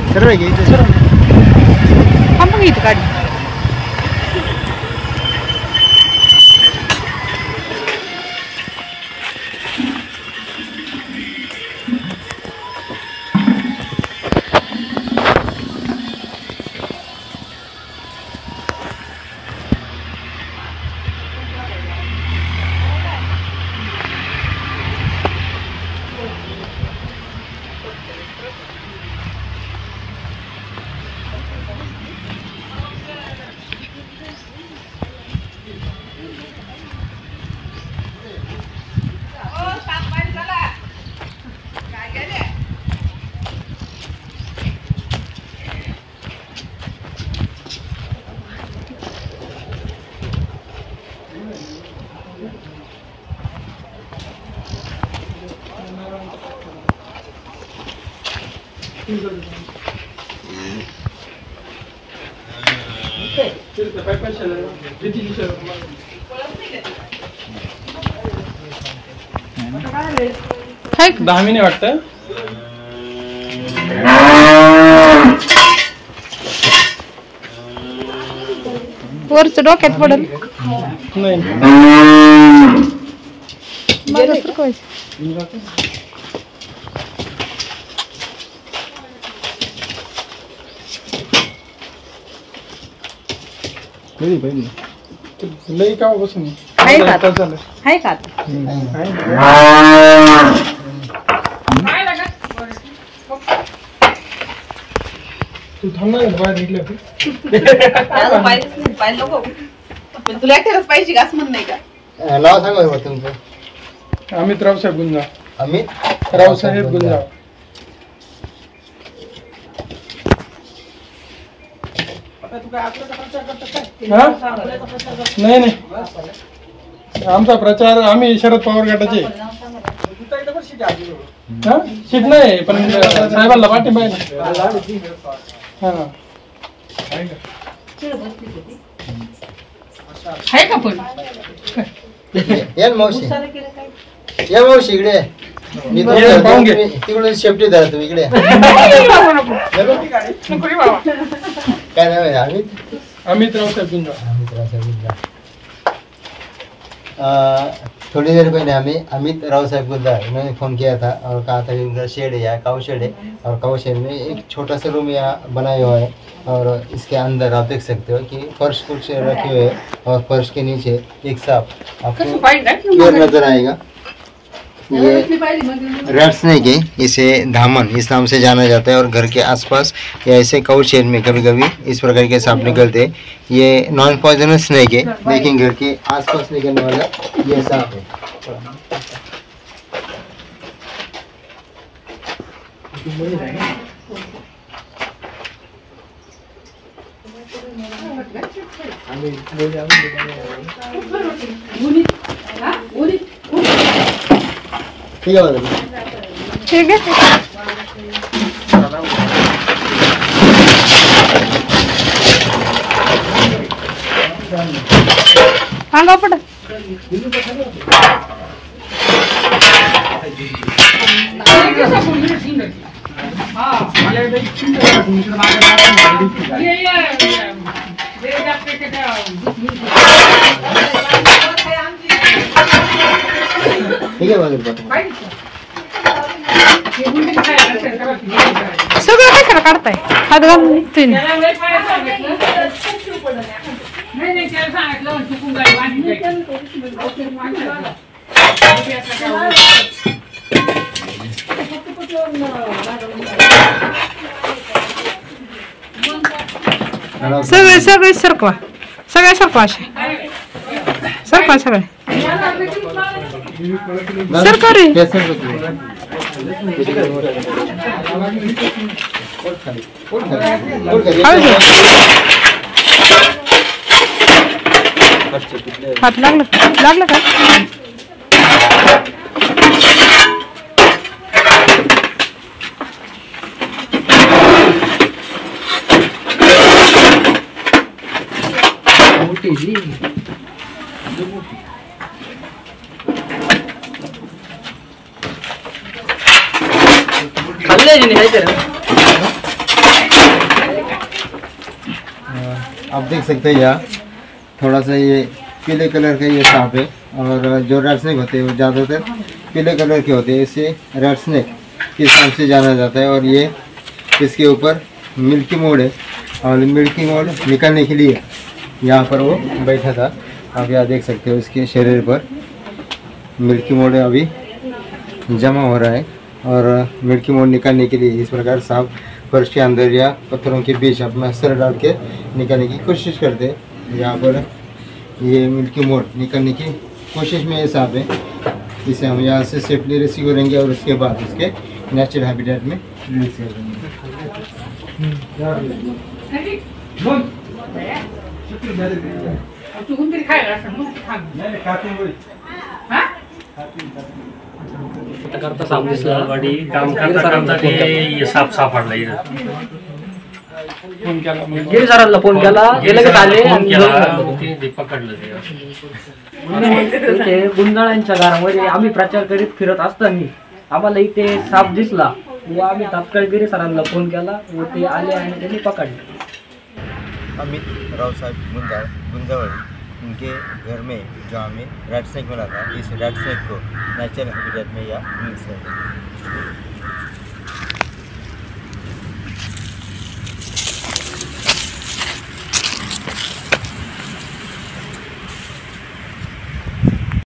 सरळ घ्यायचं सरळ थांब इथं गाडी दहा मिनिट वाटतं वरच डोक्यात पडल नाही लई का बसून आहे का तू थांबणार बाहेर निघल्या पण तुला एकट्यालाच पाहिजे असं म्हण नाही का नाव सांगा तुमचं अमित रावसाहेब गुंजा अमित रावसाहेब गुंजा नाही नाही आमचा प्रचार आम्ही शरद पवार गटाचे सीट नाही पण साहेबांना पाठिंबा आहे का पण या मावशी या मावशी इकडे तिकडून शेफ्टी धरा तुम्ही इकडे काय नाव आहे अमित अमित रावसाहेब गुंजा थोड़ी देर पहले हमें अमित राव साहब गुंजा इन्होंने फ़ोन किया था और कहा था कि उनका शेड है यहाँ काऊ शेड है और काऊ शेड में एक छोटा सा रूम यहाँ बनाया हुआ है और इसके अंदर आप देख सकते हो कि फर्श कुछ रखे हुए हैं और फर्श के नीचे एक सांप आपको क्लियर नजर आएगा। ये रेड स्नेक है, इसे धामन इस नाम से जाना जाता है और घर के आसपास या ऐसे काऊ शेड में कभी कभी इस प्रकार के सांप निकलते हैं। ये नॉन पॉइजनस स्नेक है, लेकिन घर के आसपास निकलने वाला ये सांप है। ठीक है ठीक है हाँ पड़ ठीक है सगळं कशाला काढताय हात घालून निघतोय सगळे सगळे सरकवा सगळे सरकवा असे सरकवा सगळे सरकवा रे हात लागलं का खाल्ले आप देख सकते हैं यहाँ थोड़ा सा ये पीले कलर का ये सांप है, और जो रेड स्नेक होते हैं वो ज़्यादातर पीले कलर के होते हैं, इसे रेड स्नेक के नाम से जाना जाता है। और ये इसके ऊपर मिल्की मोड है, और मिल्की मोड निकालने के लिए यहाँ पर वो बैठा था। आप यहाँ देख सकते हो इसके शरीर पर मिल्की मोड अभी जमा हो रहा है, और मिल्की मोड निकालने के लिए इस प्रकार सांप फर्श के अंदर या पत्थरों के बीच अपना सर डाल के निकालने की कोशिश करते हैं। यहाँ पर ये मिल्की मोड निकालने की कोशिश में ये सांप है, इसे हम यहाँ से सेफली रेस्क्यू करेंगे और उसके बाद उसके नेचुरल हैबिटेट में रिलीज कर देंगे। करता साप दिसला गाडी काम करता करता ते साप सापडला इथं. फोन केला मग. गिरी सरांना फोन केला हे लगेच आले आणि ते पकडलं ते गुंडाळ्यांच्या घरामध्ये आम्ही प्रचार करीत फिरत असताना आम्हाला इथे साप दिसला व आम्ही तात्काळ गिरी सरांना फोन केला व ते आले आणि त्यांनी पकडले. अमित राव साहब गुंजावड़ी, उनके घर में जो हमें रेड स्नेक मिला था, इस रेड स्नेक को नेचुरल हैबिटेट में या रिलीज कर देंगे।